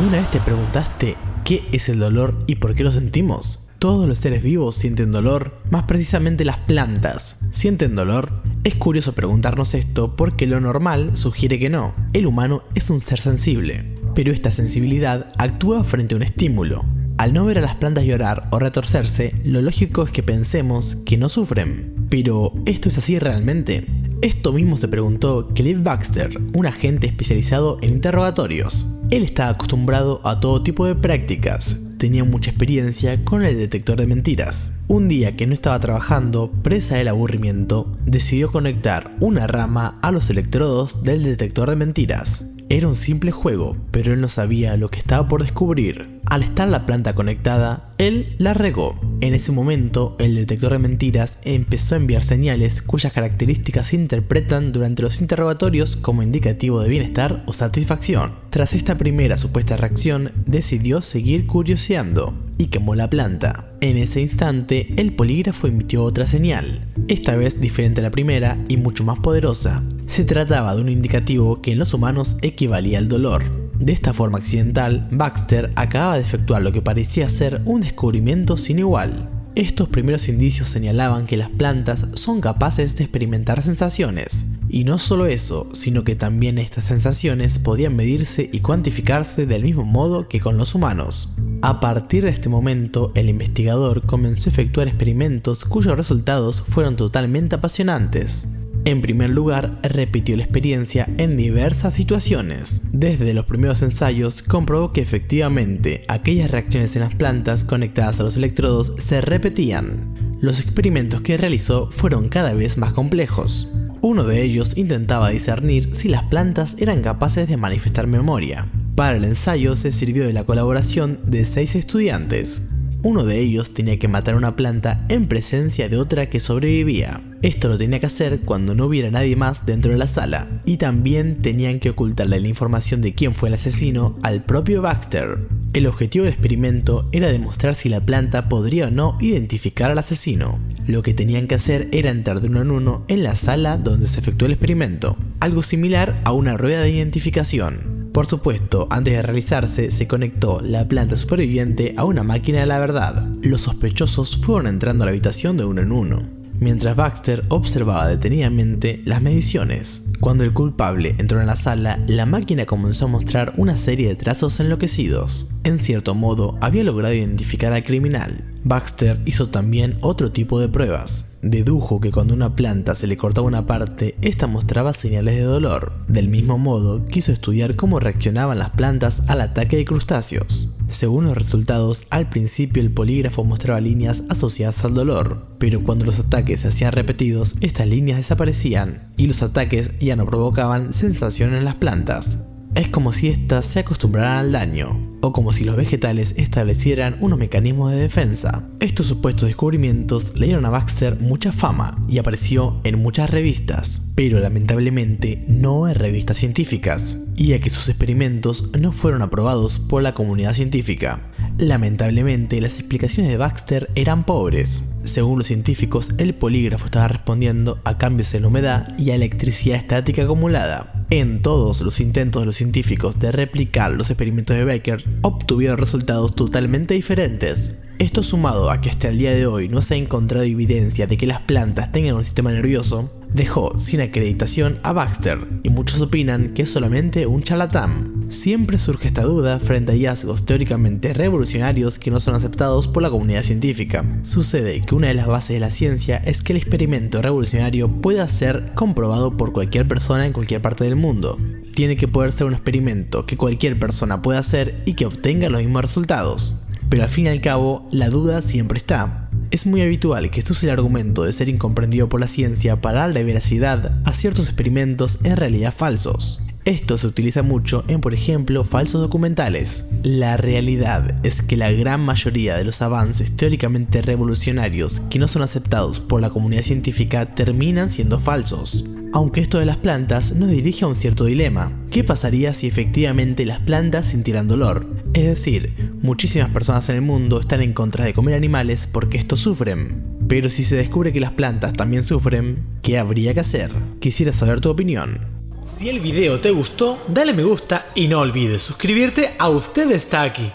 ¿Alguna vez te preguntaste qué es el dolor y por qué lo sentimos? Todos los seres vivos sienten dolor, más precisamente las plantas. ¿Sienten dolor? Es curioso preguntarnos esto porque lo normal sugiere que no. El humano es un ser sensible, pero esta sensibilidad actúa frente a un estímulo. Al no ver a las plantas llorar o retorcerse, lo lógico es que pensemos que no sufren. Pero, ¿esto es así realmente? Esto mismo se preguntó Cliff Baxter, un agente especializado en interrogatorios. Él estaba acostumbrado a todo tipo de prácticas, tenía mucha experiencia con el detector de mentiras. Un día que no estaba trabajando, presa del aburrimiento, decidió conectar una rama a los electrodos del detector de mentiras. Era un simple juego, pero él no sabía lo que estaba por descubrir. Al estar la planta conectada, él la regó. En ese momento, el detector de mentiras empezó a enviar señales cuyas características se interpretan durante los interrogatorios como indicativo de bienestar o satisfacción. Tras esta primera supuesta reacción, decidió seguir curioseando y quemó la planta. En ese instante, el polígrafo emitió otra señal, esta vez diferente a la primera y mucho más poderosa. Se trataba de un indicativo que en los humanos equivalía al dolor. De esta forma accidental, Baxter acababa de efectuar lo que parecía ser un descubrimiento sin igual. Estos primeros indicios señalaban que las plantas son capaces de experimentar sensaciones. Y no solo eso, sino que también estas sensaciones podían medirse y cuantificarse del mismo modo que con los humanos. A partir de este momento, el investigador comenzó a efectuar experimentos cuyos resultados fueron totalmente apasionantes. En primer lugar, repitió la experiencia en diversas situaciones. Desde los primeros ensayos, comprobó que efectivamente aquellas reacciones en las plantas conectadas a los electrodos se repetían. Los experimentos que realizó fueron cada vez más complejos. Uno de ellos intentaba discernir si las plantas eran capaces de manifestar memoria. Para el ensayo se sirvió de la colaboración de 6 estudiantes. Uno de ellos tenía que matar a una planta en presencia de otra que sobrevivía. Esto lo tenía que hacer cuando no hubiera nadie más dentro de la sala. Y también tenían que ocultarle la información de quién fue el asesino al propio Baxter. El objetivo del experimento era demostrar si la planta podría o no identificar al asesino. Lo que tenían que hacer era entrar de uno en uno en la sala donde se efectuó el experimento, algo similar a una rueda de identificación. Por supuesto, antes de realizarse, se conectó la planta superviviente a una máquina de la verdad. Los sospechosos fueron entrando a la habitación de uno en uno, mientras Baxter observaba detenidamente las mediciones. Cuando el culpable entró en la sala, la máquina comenzó a mostrar una serie de trazos enloquecidos. En cierto modo, había logrado identificar al criminal. Baxter hizo también otro tipo de pruebas. Dedujo que cuando una planta se le cortaba una parte, esta mostraba señales de dolor. Del mismo modo, quiso estudiar cómo reaccionaban las plantas al ataque de crustáceos. Según los resultados, al principio el polígrafo mostraba líneas asociadas al dolor, pero cuando los ataques se hacían repetidos, estas líneas desaparecían y los ataques ya no provocaban sensación en las plantas. Es como si éstas se acostumbraran al daño, o como si los vegetales establecieran unos mecanismos de defensa. Estos supuestos descubrimientos le dieron a Baxter mucha fama y apareció en muchas revistas, pero lamentablemente no en revistas científicas, y a que sus experimentos no fueron aprobados por la comunidad científica. Lamentablemente, las explicaciones de Baxter eran pobres. Según los científicos, el polígrafo estaba respondiendo a cambios en la humedad y a electricidad estática acumulada. En todos los intentos de los científicos de replicar los experimentos de Baker, obtuvieron resultados totalmente diferentes. Esto sumado a que hasta el día de hoy no se ha encontrado evidencia de que las plantas tengan un sistema nervioso, dejó sin acreditación a Baxter, y muchos opinan que es solamente un charlatán. Siempre surge esta duda frente a hallazgos teóricamente revolucionarios que no son aceptados por la comunidad científica. Sucede que una de las bases de la ciencia es que el experimento revolucionario pueda ser comprobado por cualquier persona en cualquier parte del mundo. Tiene que poder ser un experimento que cualquier persona pueda hacer y que obtenga los mismos resultados. Pero al fin y al cabo, la duda siempre está. Es muy habitual que se use el argumento de ser incomprendido por la ciencia para darle veracidad a ciertos experimentos en realidad falsos. Esto se utiliza mucho en, por ejemplo, falsos documentales. La realidad es que la gran mayoría de los avances teóricamente revolucionarios que no son aceptados por la comunidad científica terminan siendo falsos. Aunque esto de las plantas nos dirige a un cierto dilema. ¿Qué pasaría si efectivamente las plantas sintieran dolor? Es decir, muchísimas personas en el mundo están en contra de comer animales porque estos sufren. Pero si se descubre que las plantas también sufren, ¿qué habría que hacer? Quisiera saber tu opinión. Si el video te gustó, dale me gusta y no olvides suscribirte a Usted Está Aquí.